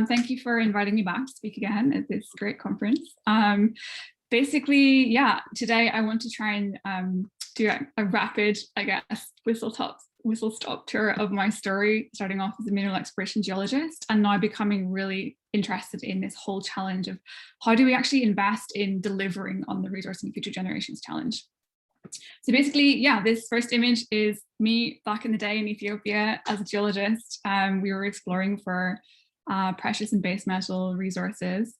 Thank you for inviting me back to speak again at this great conference. Basically, yeah, today I want to try and do a rapid, I guess, whistle-stop tour of my story, starting off as a mineral exploration geologist and now becoming really interested in this whole challenge of how do we actually invest in delivering on the resource and future generations challenge. So basically, yeah, this first image is me back in the day in Ethiopia as a geologist. We were exploring for precious and base metal resources.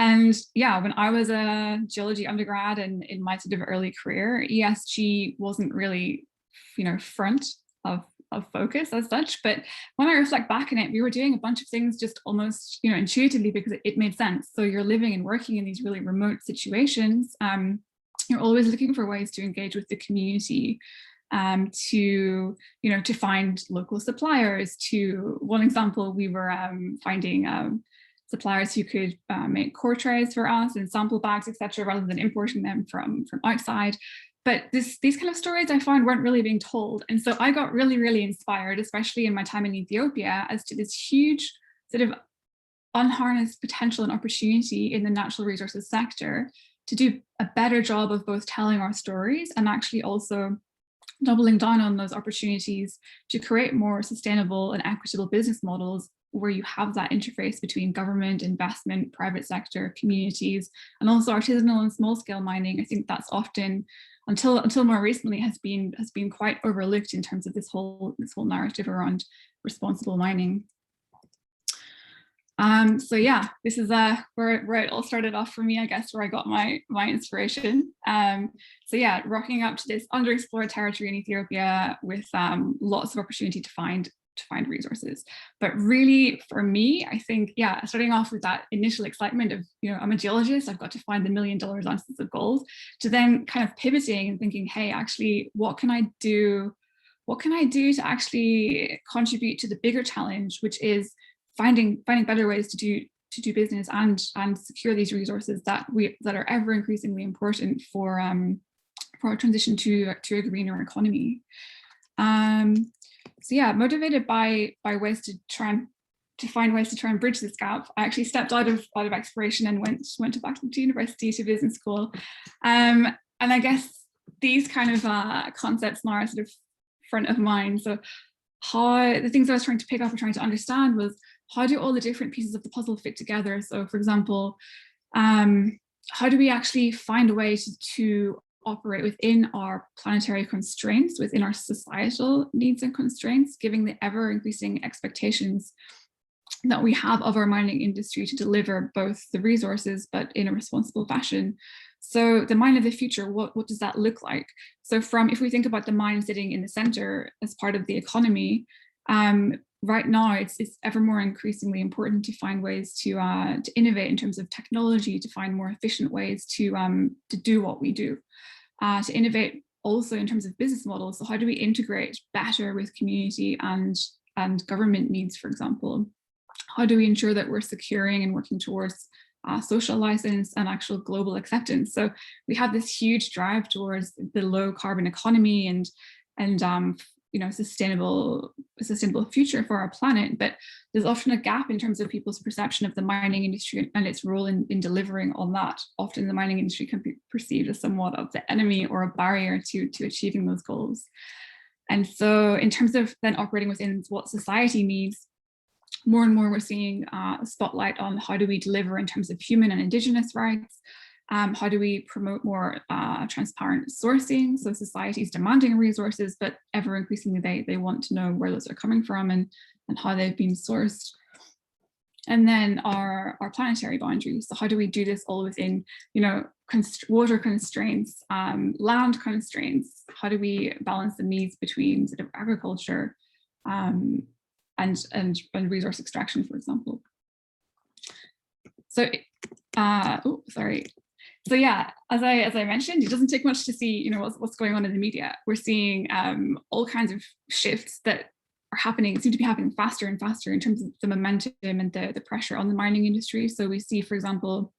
And yeah, when I was a geology undergrad and in my sort of early career, ESG wasn't really, front of focus as such. But when I reflect back on it, we were doing a bunch of things just almost, intuitively because it made sense. So you're living and working in these really remote situations. You're always looking for ways to engage with the community, to find local suppliers. To one example, we were finding suppliers who could make core trays for us and sample bags, etc., rather than importing them from outside. But these kind of stories I found weren't really being told. And so I got really, really inspired, especially in my time in Ethiopia, as to this huge sort of unharnessed potential and opportunity in the natural resources sector to do a better job of both telling our stories and actually also doubling down on those opportunities to create more sustainable and equitable business models where you have that interface between government, investment, private sector, communities, and also artisanal and small scale mining. I think that's often, until more recently, has been quite overlooked in terms of this whole narrative around responsible mining. So yeah, this is where it all started off for me, I guess, where I got my inspiration. So yeah, rocking up to this underexplored territory in Ethiopia with lots of opportunity to find resources. But really, for me, I think, yeah, starting off with that initial excitement of, I'm a geologist, I've got to find the $1 million ounces of gold, to then kind of pivoting and thinking, hey, actually, what can I do to actually contribute to the bigger challenge, which is finding better ways to do business and secure these resources that are ever increasingly important for our transition to a greener economy. So yeah, motivated by ways to find ways to try and bridge this gap, I actually stepped out of exploration and went back to university, to business school. And I guess these kind of concepts now are sort of front of mind. So how the things I was trying to pick up or trying to understand was, how do all the different pieces of the puzzle fit together? So for example, how do we actually find a way to operate within our planetary constraints, within our societal needs and constraints, given the ever increasing expectations that we have of our mining industry to deliver both the resources, but in a responsible fashion. So the mine of the future, what does that look like? So if we think about the mine sitting in the center as part of the economy, right now it's ever more increasingly important to find ways to innovate in terms of technology, to find more efficient ways to do what we do, to innovate also in terms of business models. So how do we integrate better with community and government needs, for example? How do we ensure that we're securing and working towards social license and actual global acceptance? So we have this huge drive towards the low carbon economy and sustainable future for our planet, but there's often a gap in terms of people's perception of the mining industry and its role in delivering on that. Often the mining industry can be perceived as somewhat of the enemy or a barrier to achieving those goals. And so in terms of then operating within what society needs, more and more we're seeing a spotlight on how do we deliver in terms of human and indigenous rights. How do we promote more transparent sourcing? So society is demanding resources, but ever increasingly they want to know where those are coming from and how they've been sourced. And then our planetary boundaries. So how do we do this all within, water constraints, land constraints? How do we balance the needs between sort of agriculture and resource extraction, for example? So, So yeah, as I mentioned, it doesn't take much to see, what's going on in the media. We're seeing all kinds of shifts that seem to be happening faster and faster in terms of the momentum and the pressure on the mining industry. So we see, for example,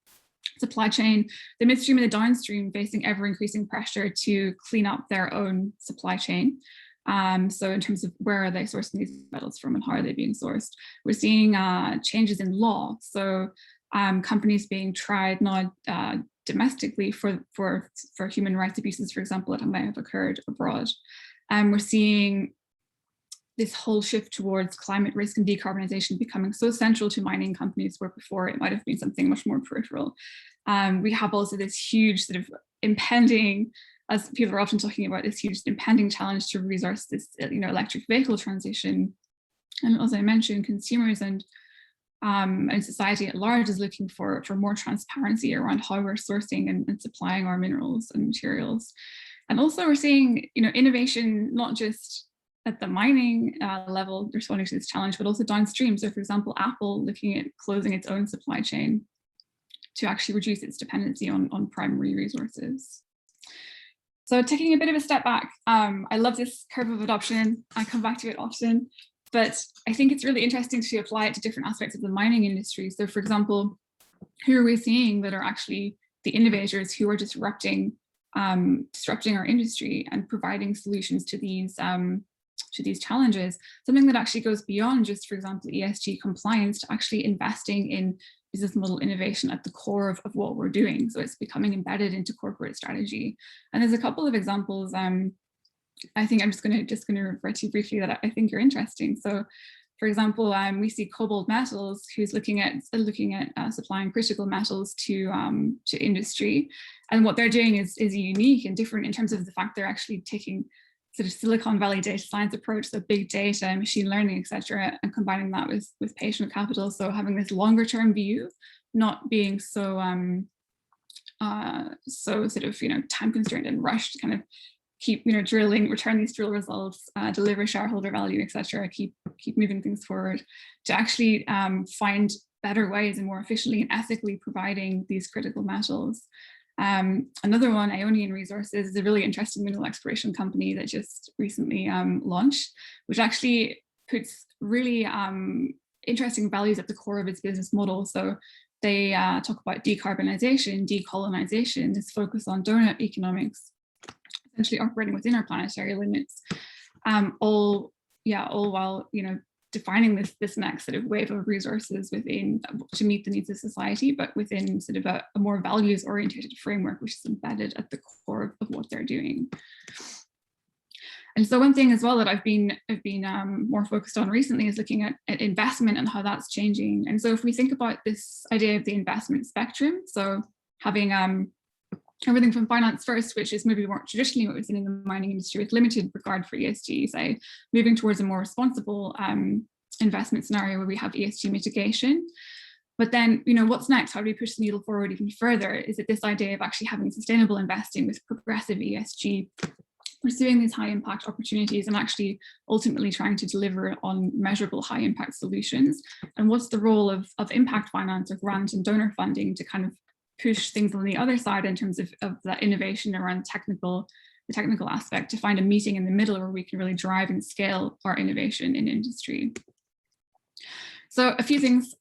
supply chain, the midstream and the downstream facing ever increasing pressure to clean up their own supply chain. So in terms of where are they sourcing these metals from and how are they being sourced? We're seeing changes in law. So companies being tried not domestically for human rights abuses, for example, that may have occurred abroad. We're seeing this whole shift towards climate risk and decarbonization becoming so central to mining companies, where before it might have been something much more peripheral. We have also this huge sort of impending, as people are often talking about, this huge impending challenge to resource this, electric vehicle transition. And as I mentioned, consumers and society at large is looking for more transparency around how we're sourcing and supplying our minerals and materials. And also we're seeing, innovation, not just at the mining level responding to this challenge, but also downstream. So for example, Apple looking at closing its own supply chain to actually reduce its dependency on primary resources. So taking a bit of a step back, I love this curve of adoption. I come back to it often, but I think it's really interesting to apply it to different aspects of the mining industry. So for example, who are we seeing that are actually the innovators who are disrupting our industry and providing solutions to these challenges, something that actually goes beyond just, for example, ESG compliance, to actually investing in business model innovation at the core of what we're doing. So it's becoming embedded into corporate strategy. And there's a couple of examples. I think I'm just going to refer to briefly that I think are interesting. So, for example, we see Cobalt Metals, who's looking at supplying critical metals to industry, and what they're doing is unique and different in terms of the fact they're actually taking sort of Silicon Valley data science approach, so big data, machine learning, etc., and combining that with patient capital. So having this longer term view, not being so sort of time constrained and rushed, kind of keep drilling, return these drill results, deliver shareholder value, etc., keep moving things forward, to actually find better ways and more efficiently and ethically providing these critical metals. Another one, Ionian Resources, is a really interesting mineral exploration company that just recently launched, which actually puts really interesting values at the core of its business model. So they talk about decarbonization, decolonization, this focus on donut economics, essentially operating within our planetary limits, all while defining this next sort of wave of resources within to meet the needs of society, but within sort of a more values-oriented framework, which is embedded at the core of what they're doing. And so one thing as well that I've been more focused on recently is looking at investment and how that's changing. And so if we think about this idea of the investment spectrum, so having everything from finance first, which is maybe more traditionally what we've seen in the mining industry with limited regard for ESG, say, moving towards a more responsible investment scenario where we have ESG mitigation. But then, what's next? How do we push the needle forward even further? Is it this idea of actually having sustainable investing with progressive ESG, pursuing these high impact opportunities and actually ultimately trying to deliver on measurable high impact solutions? And what's the role of impact finance or grant and donor funding to kind of push things on the other side in terms of that innovation around the technical aspect, to find a meeting in the middle where we can really drive and scale our innovation in industry? So a few things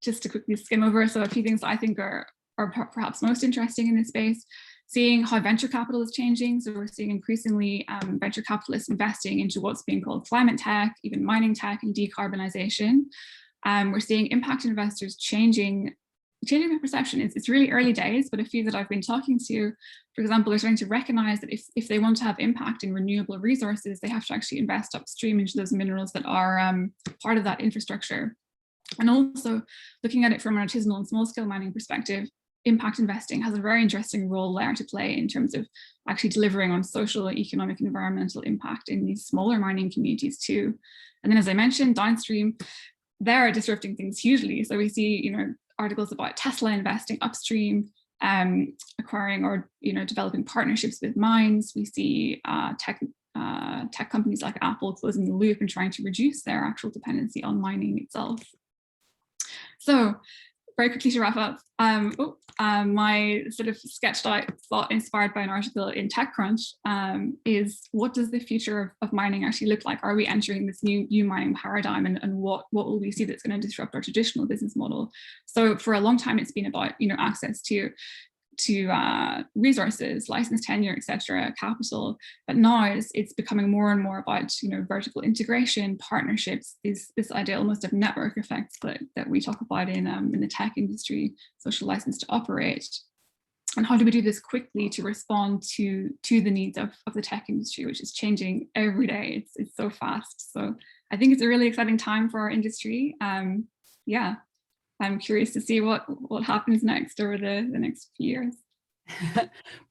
just to quickly skim over. So a few things that I think are perhaps most interesting in this space, seeing how venture capital is changing. So we're seeing increasingly venture capitalists investing into what's being called climate tech, even mining tech and decarbonization. We're seeing impact investors changing their perception. It's really early days, but a few that I've been talking to, for example, are starting to recognize that if they want to have impact in renewable resources, they have to actually invest upstream into those minerals that are part of that infrastructure. And also looking at it from an artisanal and small scale mining perspective, impact investing has a very interesting role there to play in terms of actually delivering on social, economic, environmental impact in these smaller mining communities too. And then, as I mentioned, downstream, they're disrupting things hugely. So we see, articles about Tesla investing upstream, acquiring or developing partnerships with mines. We see tech companies like Apple closing the loop and trying to reduce their actual dependency on mining itself. So very quickly to wrap up, my sort of sketched out thought inspired by an article in TechCrunch is, what does the future of mining actually look like? Are we entering this new mining paradigm, and what will we see that's going to disrupt our traditional business model? So for a long time, it's been about access to resources, license tenure, etc., capital. But now it's becoming more and more about, you know, vertical integration, partnerships, this idea almost of network effects that we talk about in the tech industry, social license to operate. And how do we do this quickly to respond to the needs of the tech industry, which is changing every day. It's so fast. So I think it's a really exciting time for our industry. Yeah, I'm curious to see what happens next over the next few years.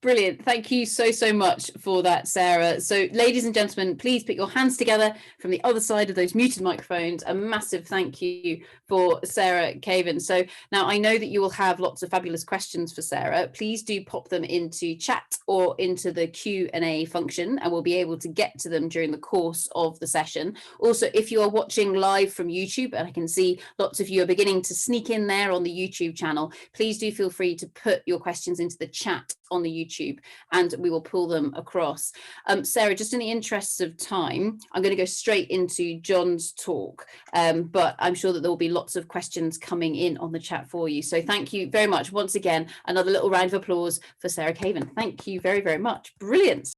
Brilliant. Thank you so much for that, Sarah. So ladies and gentlemen, please put your hands together from the other side of those muted microphones. A massive thank you for Sarah Caven. So now I know that you will have lots of fabulous questions for Sarah. Please do pop them into chat or into the Q&A function, and we'll be able to get to them during the course of the session. Also, if you are watching live from YouTube, and I can see lots of you are beginning to sneak in there on the YouTube channel, please do feel free to put your questions into the chat on the YouTube and we will pull them across. Sarah, just in the interests of time, I'm going to go straight into John's talk, but I'm sure that there will be lots of questions coming in on the chat for you. So thank you very much. Once again, another little round of applause for Sarah Caven. Thank you very much. Brilliant.